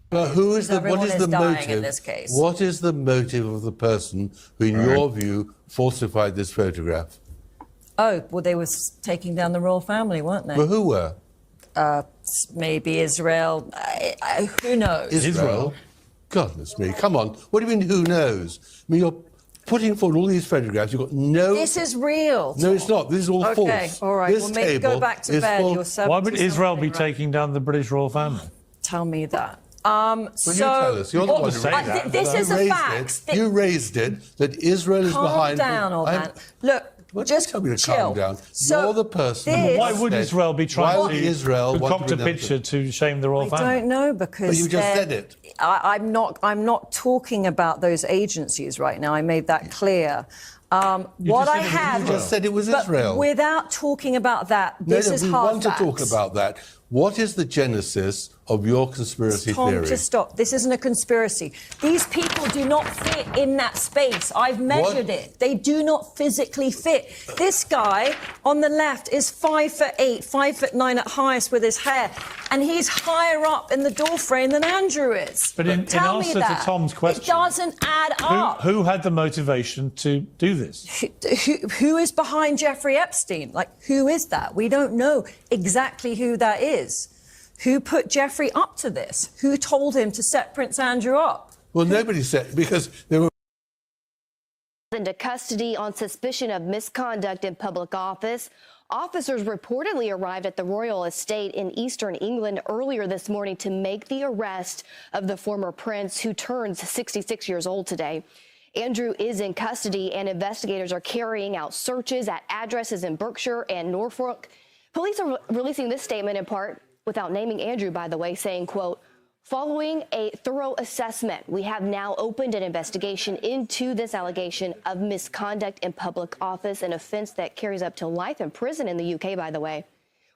But what is the motive in this case? What is the motive of the person who, in your view, falsified this photograph? Oh, well, they were taking down the royal family, weren't they? Well, who were? Maybe Israel. Who knows? Israel? Goodness me, come on. What do you mean, who knows? I mean, you're putting forward all these photographs. You've got no... This is real. No, it's not. This is all false. Okay, all right. This Well, go back to bed. Why would Israel be taking down the British royal family? Tell me that. Well, you tell us. You're the one who say that. This is a fact. You raised it, that Israel is behind... Calm down, old man. Look, just tell me to chill. calm down. You're the person... Why would Israel be trying to concoct a picture to shame the royal family? I don't know, because... Well, you just said it. I'm not talking about those agencies right now. I made that clear. What I have... You just said it was Israel. Without talking about that, this is hard facts. We want to talk about that. What is the genesis of your conspiracy theory? Just stop. This isn't a conspiracy. These people do not fit in that space. I've measured it. They do not physically fit. This guy on the left is 5'8", 5'9" at highest with his hair, and he's higher up in the doorframe than Andrew is. But in answer to Tom's question, it doesn't add up. Who had the motivation to do this? Who is behind Jeffrey Epstein? Like, who is that? We don't know exactly who that is. Who put Jeffrey up to this? Who told him to set Prince Andrew up? Well, nobody said, because they were into custody on suspicion of misconduct in public office. Officers reportedly arrived at the royal estate in eastern England earlier this morning to make the arrest of the former prince, who turns 66 years old today. Andrew is in custody, and investigators are carrying out searches at addresses in Berkshire and Norfolk. Police are releasing this statement in part without naming Andrew, by the way, saying, quote, following a thorough assessment, we have now opened an investigation into this allegation of misconduct in public office, an offense that carries up to life in prison in the UK, by the way.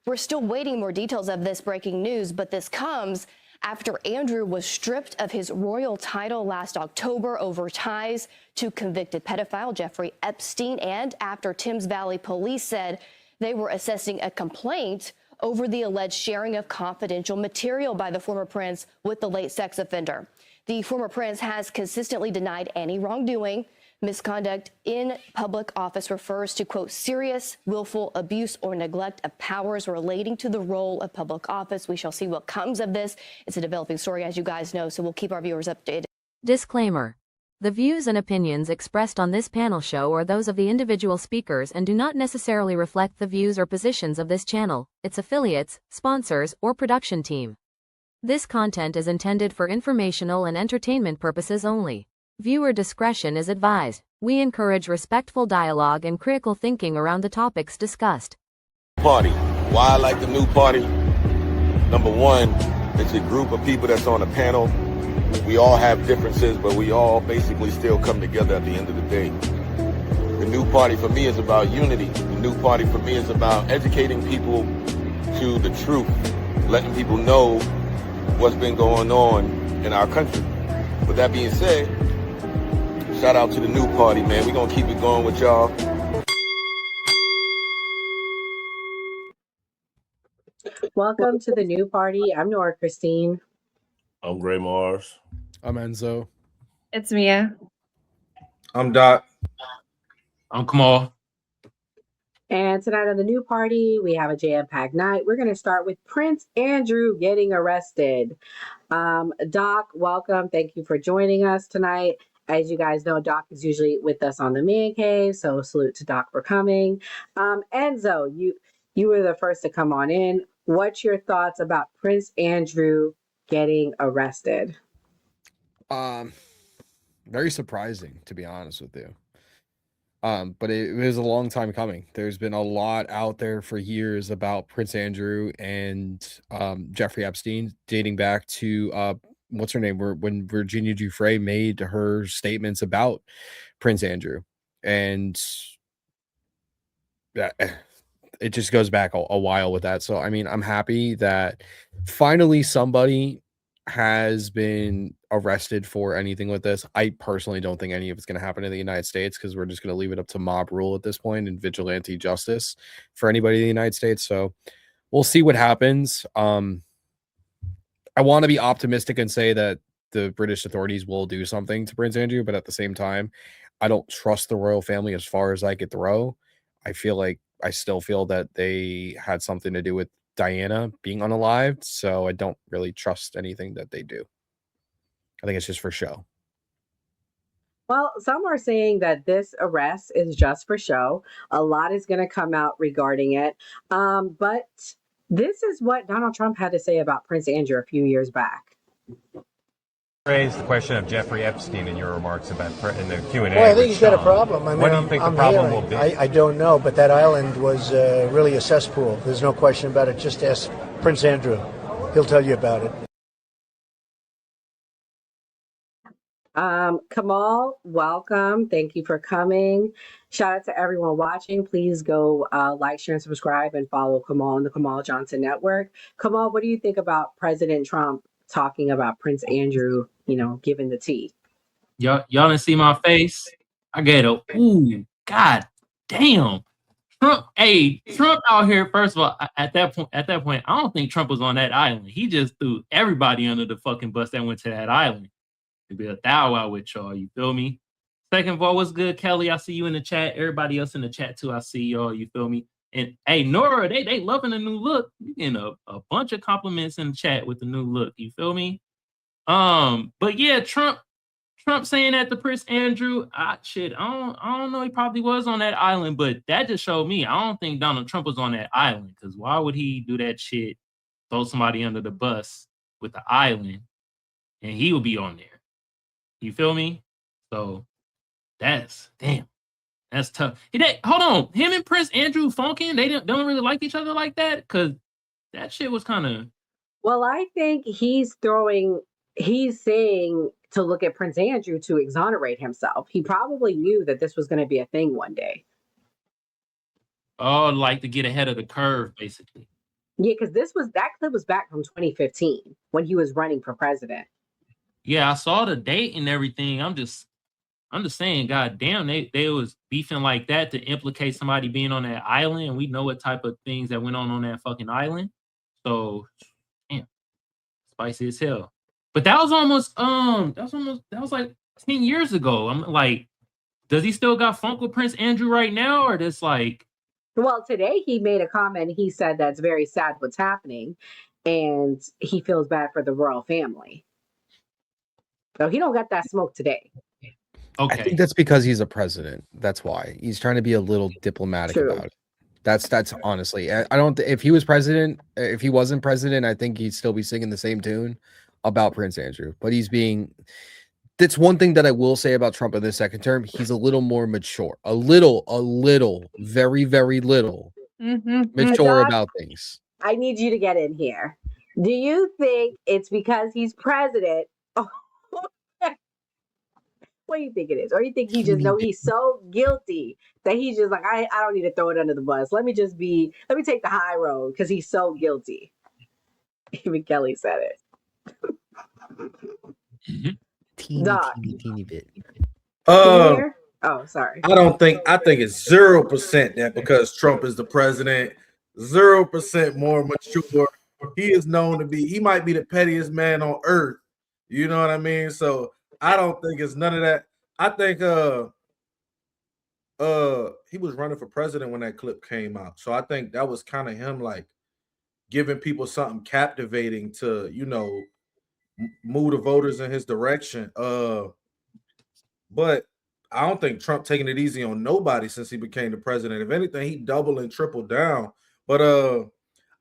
We're still waiting more details of this breaking news, but this comes after Andrew was stripped of his royal title last October over ties to convicted pedophile Jeffrey Epstein, and after Thames Valley Police said they were assessing a complaint over the alleged sharing of confidential material by the former prince with the late sex offender. The former prince has consistently denied any wrongdoing. Misconduct in public office refers to, quote, serious, willful abuse or neglect of powers relating to the role of public office. We shall see what comes of this. It's a developing story, as you guys know, so we'll keep our viewers updated. Disclaimer. The views and opinions expressed on this panel show are those of the individual speakers and do not necessarily reflect the views or positions of this channel, its affiliates, sponsors, or production team. This content is intended for informational and entertainment purposes only. Viewer discretion is advised. We encourage respectful dialogue and critical thinking around the topics discussed. Party. Why I like the new party? Number one, it's a group of people that's on a panel. We all have differences, but we all basically still come together at the end of the day. The new party for me is about unity. The new party for me is about educating people to the truth, letting people know what's been going on in our country. With that being said, shout out to the new party, man. We're going to keep it going with y'all. Welcome to the new party. I'm Nora Christine. I'm Gray Mars. I'm Enzo. It's Mia. I'm Doc. I'm Kamal. And tonight on the new party, we have a jam-packed night. We're going to start with Prince Andrew getting arrested. Doc, welcome. Thank you for joining us tonight. As you guys know, Doc is usually with us on the Man Cave, so salute to Doc for coming. Enzo, you were the first to come on in. What's your thoughts about Prince Andrew getting arrested? Very surprising, to be honest with you. But it was a long time coming. There's been a lot out there for years about Prince Andrew and Jeffrey Epstein, dating back to what's her name? When Virginia Giuffre made her statements about Prince Andrew, and it just goes back a while with that. So I mean, I'm happy that finally somebody has been arrested for anything with this. I personally don't think any of it's going to happen in the United States, because we're just going to leave it up to mob rule at this point and vigilante justice for anybody in the United States. So we'll see what happens. I want to be optimistic and say that the British authorities will do something to Prince Andrew, but at the same time, I don't trust the royal family as far as I could throw. I still feel that they had something to do with Diana being unalived, so I don't really trust anything that they do. I think it's just for show. Well, some are saying that this arrest is just for show. A lot is going to come out regarding it. But this is what Donald Trump had to say about Prince Andrew a few years back. Raised the question of Jeffrey Epstein in your remarks about in the Q&A. Well, I think he's got a problem. I mean, what do you think the problem will be? I don't know, but that island was really a cesspool. There's no question about it. Just ask Prince Andrew. He'll tell you about it. Kamal, welcome. Thank you for coming. Shout out to everyone watching. Please go like, share, and subscribe and follow Kamal on the Kamal Johnson Network. Kamal, what do you think about President Trump talking about Prince Andrew, giving the tea? Y'all didn't see my face? I get a ooh, god damn. Trump out here, first of all, at that point, I don't think Trump was on that island. He just threw everybody under the fucking bus that went to that island. It'd be a thou out with y'all, you feel me? Second of all, what's good, Kelly? I see you in the chat. Everybody else in the chat too, I see y'all, you feel me? And hey, Nora, they loving the new look. You getting a bunch of compliments in the chat with the new look, you feel me? But yeah, Trump saying that to Prince Andrew, I don't know, he probably was on that island, but that just showed me I don't think Donald Trump was on that island, because why would he do that shit, throw somebody under the bus with the island, and he would be on there? You feel me? So that's tough. Hold on, him and Prince Andrew funking, they don't really like each other like that, because that shit was kind of. Well, I think he's saying to look at Prince Andrew to exonerate himself. He probably knew that this was going to be a thing one day. Oh, like to get ahead of the curve, basically. Yeah, because that clip was back from 2015 when he was running for president. Yeah, I saw the date and everything. I'm just saying, god damn, they was beefing like that to implicate somebody being on that island, and we know what type of things that went on that fucking island. So, damn, spicy as hell. But that was like 10 years ago. I'm like, does he still got funk with Prince Andrew right now, or just like? Well, today he made a comment. He said that's very sad what's happening, and he feels bad for the royal family. So he don't got that smoke today. Okay. I think that's because he's a president. That's why he's trying to be a little diplomatic about it. That's honestly, I don't. If he wasn't president, I think he'd still be singing the same tune about Prince Andrew. But that's one thing that I will say about Trump in this second term. He's a little more mature, a little, very, very little mature about things. I need you to get in here. Do you think it's because he's president? What do you think it is? Or you think he just know he's so guilty that he's just like, I don't need to throw it under the bus. Let me take the high road because he's so guilty. Even Kelly said it. Teeny bit. Oh, sorry. I think it's 0% that because Trump is the president, 0% more mature. He is known to be, he might be the pettiest man on earth. You know what I mean? So I don't think it's none of that. I think he was running for president when that clip came out. So I think that was kind of him like giving people something captivating to, move the voters in his direction. But I don't think Trump taking it easy on nobody since he became the president. If anything, he doubled and tripled down. But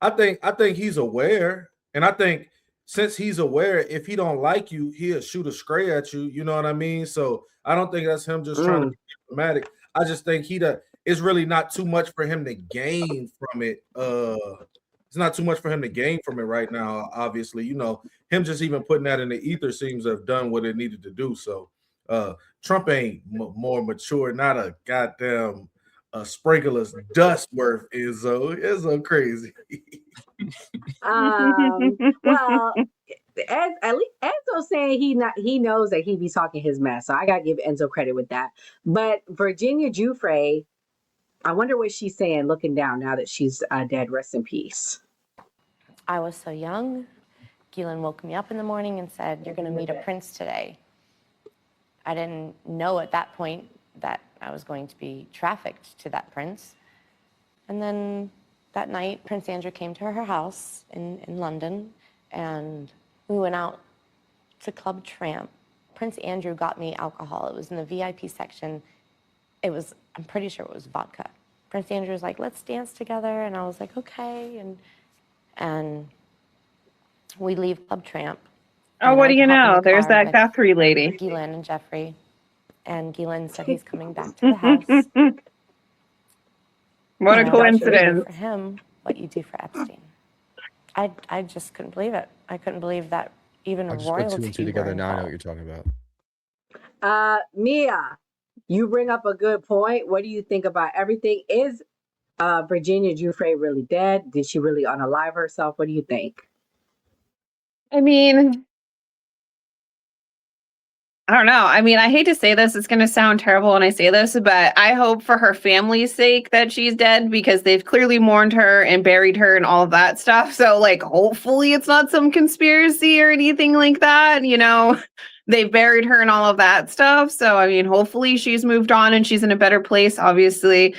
I think he's aware, and I think since he's aware, if he don't like you, he'll shoot a stray at you. You know what I mean? So I don't think that's him just trying to be diplomatic. I just think it's really not too much for him to gain from it. It's not too much for him to gain from it right now. Obviously, him just even putting that in the ether seems to have done what it needed to do. So Trump ain't more mature, not a goddamn sprinkler's dust worth. Izzo crazy. Well, at least Enzo saying he knows that he be talking his mess, so I gotta give Enzo credit with that. But Virginia Giuffre, I wonder what she's saying looking down now that she's dead. Rest in peace. I was so young Keelan woke me up in the morning and said, "You're going to meet a prince today." I didn't know at that point that I was going to be trafficked to that prince. And then that night, Prince Andrew came to her house in London, and we went out to Club Tramp. Prince Andrew got me alcohol. It was in the VIP section. I'm pretty sure it was vodka. Prince Andrew was like, "Let's dance together." And I was like, okay. And we leave Club Tramp. Oh, what do you know? There's that Guthrie lady. Ghislaine and Jeffrey. And Ghislaine said he's coming back to the house. What a And coincidence. for him, what you do for Epstein. I just couldn't believe it. I couldn't believe that even I just royalty put two and two together. Now I know what you're talking about. Mia, you bring up a good point. What do you think about everything? Is Virginia Giuffre really dead? Did she really unalive herself? What do you think? I mean, I don't know. I mean, I hate to say this. It's going to sound terrible when I say this, but I hope for her family's sake that she's dead, because they've clearly mourned her and buried her and all of that stuff. So, like, hopefully it's not some conspiracy or anything like that. You know, they've buried her and all of that stuff. So, I mean, hopefully she's moved on and she's in a better place. Obviously,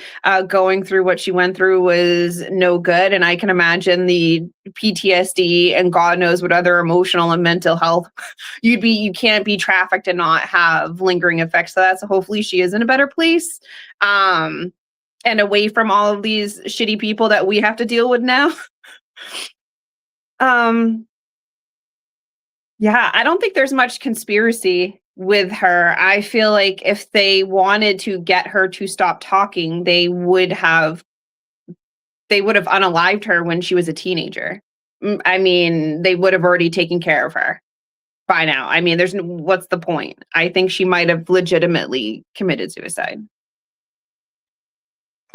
going through what she went through was no good. And I can imagine the PTSD and God knows what other emotional and mental health you can't be trafficked and not have lingering effects. So that's hopefully she is in a better place. And away from all of these shitty people that we have to deal with now. Yeah, I don't think there's much conspiracy with her. I feel like if they wanted to get her to stop talking, they would have unalived her when she was a teenager. I mean, they would have already taken care of her by now. I mean, what's the point? I think she might have legitimately committed suicide.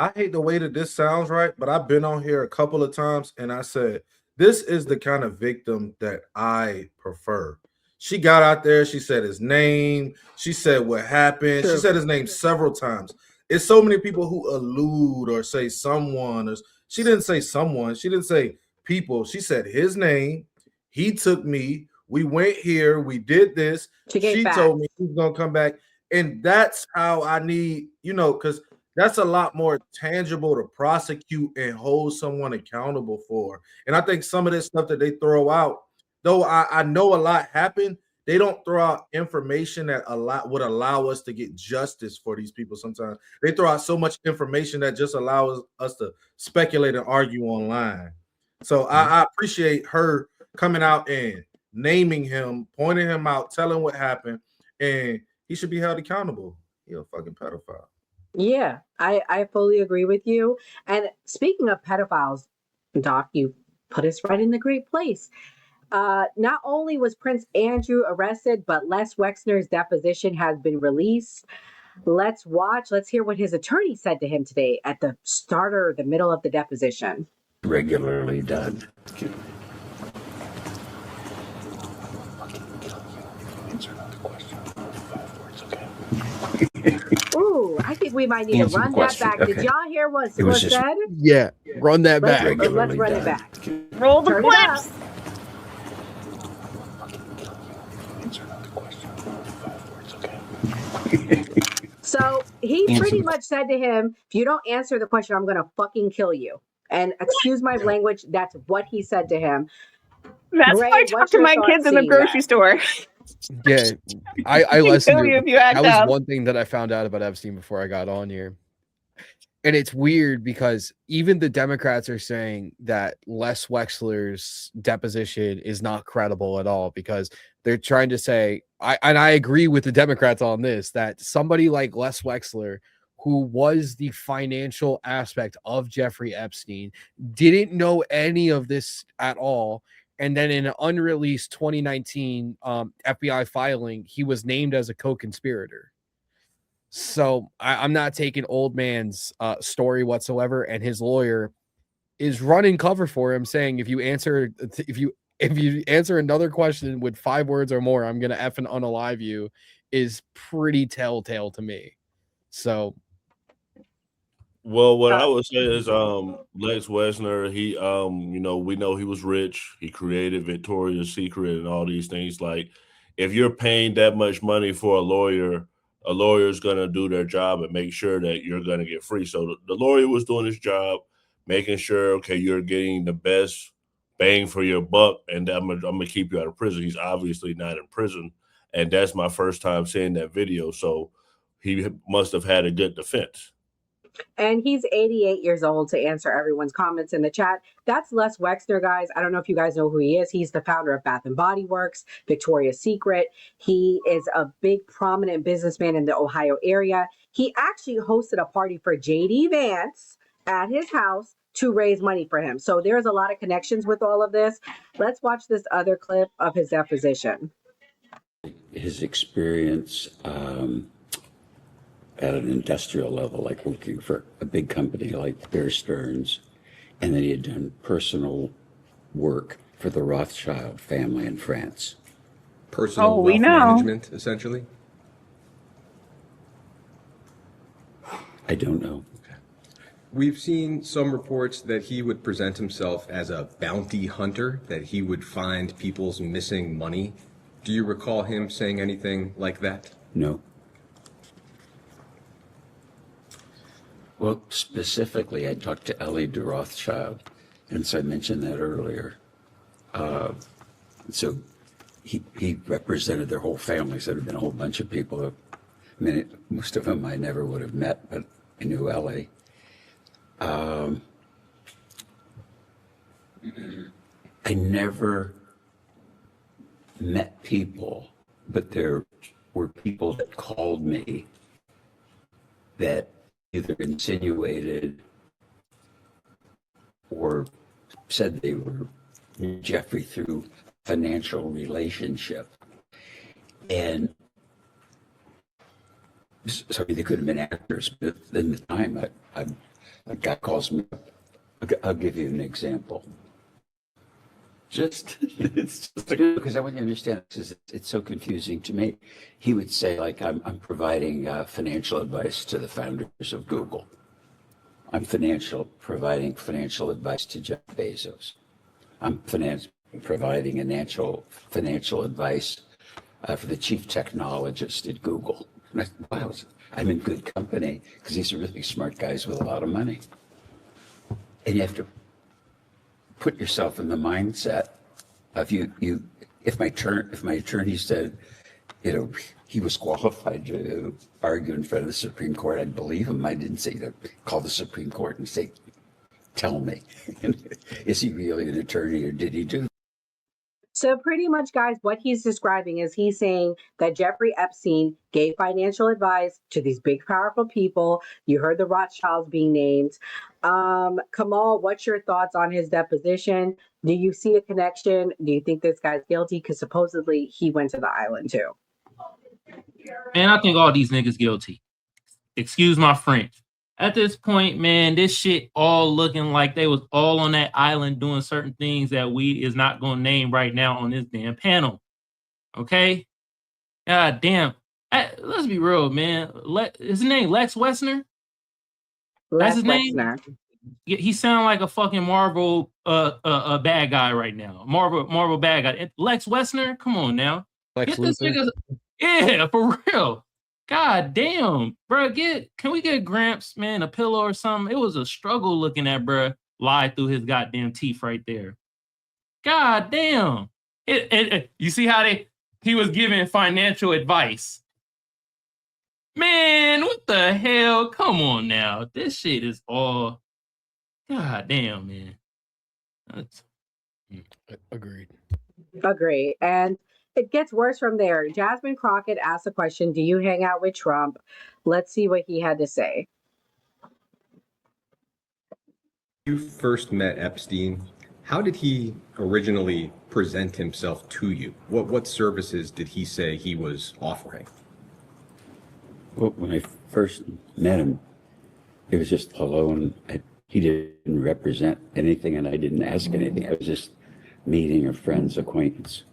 I hate the way that this sounds, right? But I've been on here a couple of times and I said, this is the kind of victim that I prefer. She got out there. She said his name. She said what happened. She said his name several times. It's so many people who allude or say someone. She didn't say someone. She didn't say people. She said his name. He took me. We went here. We did this. She told me she's going to come back. And that's how I need, because that's a lot more tangible to prosecute and hold someone accountable for. And I think some of this stuff that they throw out, though I know a lot happened, they don't throw out information that would allow us to get justice for these people sometimes. They throw out so much information that just allows us to speculate and argue online. So I appreciate her coming out and naming him, pointing him out, telling what happened, and he should be held accountable. He's a fucking pedophile. Yeah, I fully agree with you. And speaking of pedophiles, Doc, you put us right in the great place. Not only was Prince Andrew arrested, but Les Wexner's deposition has been released. Let's hear what his attorney said to him today at the middle of the deposition. Regularly done. Ooh, I think we might need to run that back. Okay. Did y'all hear what was said? Yeah, run that back. Let's run it back. Roll the clips. So he pretty much said to him, if you don't answer the question, I'm going to fucking kill you. And excuse my language, that's what he said to him. That's how I talk to my kids in the grocery store. Yeah, I listened to it. That was one thing that I found out about Epstein before I got on here. And it's weird because even the Democrats are saying that Les Wexner's deposition is not credible at all, because they're trying to say, I agree with the Democrats on this, that somebody like Les Wexner, who was the financial aspect of Jeffrey Epstein, didn't know any of this at all. And then in an unreleased 2019 FBI filing, he was named as a co-conspirator. So I'm not taking old man's story whatsoever. And his lawyer is running cover for him, saying, if you answer another question with 5 words or more, I'm going to effing unalive you, is pretty telltale to me. So Well, what I would say is Lex Wexner, he we know he was rich. He created Victoria's Secret and all these things. Like, if you're paying that much money for a lawyer's gonna do their job and make sure that you're gonna get free. So the lawyer was doing his job, making sure, okay, you're getting the best bang for your buck, and I'm gonna keep you out of prison. He's obviously not in prison, and that's my first time seeing that video. So he must have had a good defense. And he's 88 years old, to answer everyone's comments in the chat. That's Les Wexner, guys. I don't know if you guys know who he is. He's the founder of Bath and Body Works, Victoria's Secret. He is a big, prominent businessman in the Ohio area. He actually hosted a party for J.D. Vance at his house to raise money for him. So there's a lot of connections with all of this. Let's watch this other clip of his deposition. His experience at an industrial level, like working for a big company like Bear Stearns, and then he had done personal work for the Rothschild family in France. Personal wealth management, essentially? I don't know. We've seen some reports that he would present himself as a bounty hunter, that he would find people's missing money. Do you recall him saying anything like that? No. Well, specifically, I talked to Ellie de Rothschild, and so I mentioned that earlier. So he represented their whole family, so there had been a whole bunch of people. Most of them I never would have met, but I knew Ellie. I never met people, but there were people that called me that either insinuated or said they were Jeffrey through financial relationship. And so they could have been actors, but in the time, a guy calls me up. I'll give you an example. It's just because I want you to understand, because it's so confusing to me. He would say, like, I'm providing financial advice to the founders of Google. I'm providing financial advice to Jeff Bezos. I'm providing financial advice for the chief technologist at Google. And I thought, wow, I'm in good company, because these are really smart guys with a lot of money. And you have to put yourself in the mindset of if my attorney said, he was qualified to argue in front of the Supreme Court, I'd believe him. I didn't say to call the Supreme Court and say, tell me, is he really an attorney, or did he do? So pretty much, guys, what he's describing is he's saying that Jeffrey Epstein gave financial advice to these big, powerful people. You heard the Rothschilds being named. Kamal, what's your thoughts on his deposition? Do you see a connection? Do you think this guy's guilty? Because supposedly he went to the island too. Man, I think all these niggas guilty. Excuse my French. At this point, man, this shit all looking like they was all on that island doing certain things that we is not going to name right now on this damn panel. Okay? God damn. Let's be real, man. His name Lex Wexner? That's his name? Wexner. He sound like a fucking Marvel bad guy right now. Marvel bad guy. Lex Wexner? Come on now. Get this nigga. Yeah, for real. God damn, bro. Can we get Gramps, man, a pillow or something? It was a struggle looking at bro lie through his goddamn teeth right there. God damn. You see how he was giving financial advice. Man, what the hell? Come on now. This shit is all. God damn, man. Agreed. And it gets worse from there. Jasmine Crockett asked a question, do you hang out with Trump? Let's see what he had to say. You first met Epstein. How did he originally present himself to you? What services did he say he was offering? Well, when I first met him, it was just alone. He didn't represent anything, and I didn't ask anything. I was just meeting a friend's acquaintance.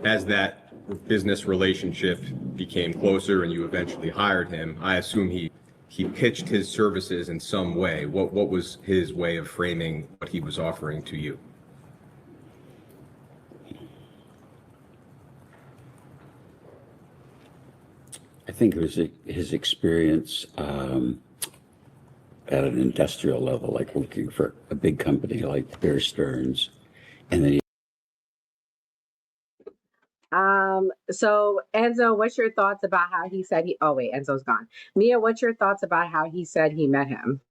As that business relationship became closer and you eventually hired him, I assume he he pitched his services in some way. What was his way of framing what he was offering to you? I think it was his experience at an industrial level, like working for a big company like Bear Stearns, and then So Enzo, what's your thoughts about how he said he? Oh wait, Enzo's gone. Mia, what's your thoughts about how he said he met him?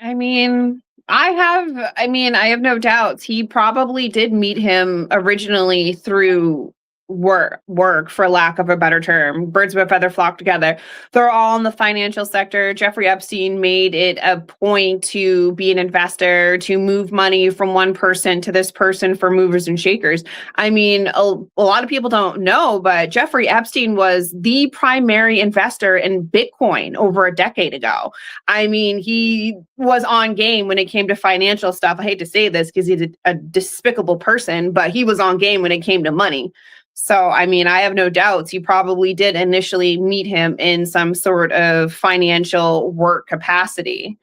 I mean, I have no doubts. He probably did meet him originally through work, for lack of a better term. Birds of a feather flock together. They're all in the financial sector. Jeffrey Epstein made it a point to be an investor, to move money from one person to this person for movers and shakers. I mean, a lot of people don't know, but Jeffrey Epstein was the primary investor in Bitcoin over a decade ago. I mean, he was on game when it came to financial stuff. I hate to say this because he's a despicable person, but he was on game when it came to money. So, I mean, I have no doubts he probably did initially meet him in some sort of financial work capacity.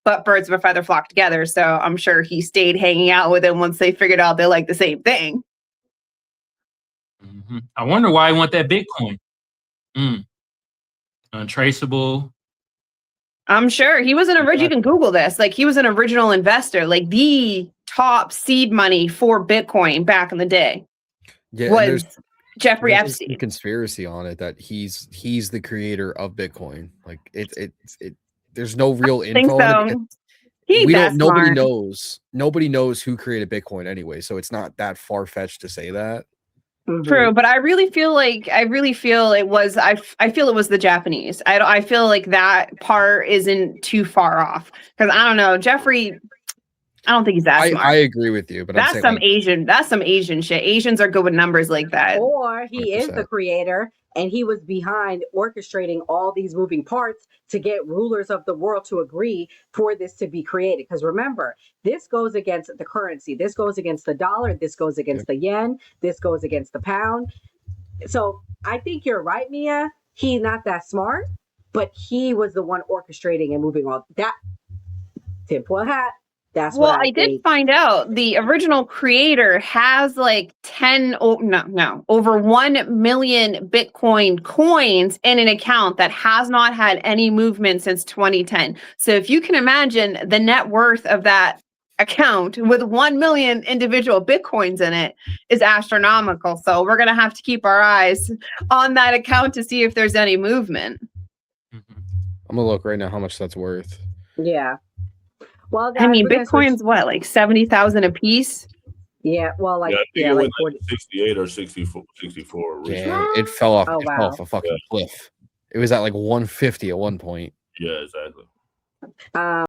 But birds of a feather flock together. So I'm sure he stayed hanging out with him once they figured out they like the same thing. Mm-hmm. I wonder why he want that Bitcoin. Untraceable. I'm sure he was an original. You can Google this. Like, he was an original investor, like the top seed money for Bitcoin back in the day. Yeah, was Jeffrey there's Epstein. a conspiracy on it that he's the creator of Bitcoin. Like there's no real info. On it. Nobody knows who created Bitcoin anyway, so it's not that far fetched to say that. True, but I really feel it was the Japanese. I feel like that part isn't too far off, because I don't know, Jeffrey. I don't think he's that smart. I agree with you, but that's some Asian shit. Asians are good with numbers like that. Or he 100%. Is the creator and he was behind orchestrating all these moving parts to get rulers of the world to agree for this to be created. Because remember, this goes against the currency. This goes against the dollar. This goes against the yen. This goes against the pound. So I think you're right, Mia. He's not that smart, but he was the one orchestrating and moving all that. Tinfoil hat. That's well, I did find out the original creator has like over 1 million Bitcoin coins in an account that has not had any movement since 2010. So if you can imagine the net worth of that account with 1 million individual Bitcoins in it is astronomical. So we're going to have to keep our eyes on that account to see if there's any movement. I'm going to look right now how much that's worth. Yeah. Well, guys, I mean, Bitcoin's what, like 70,000 a piece? Yeah, well, like like 68 or 64. Yeah, it fell off. It fell off a fucking cliff. It was at like 150 at one point. Yeah, exactly.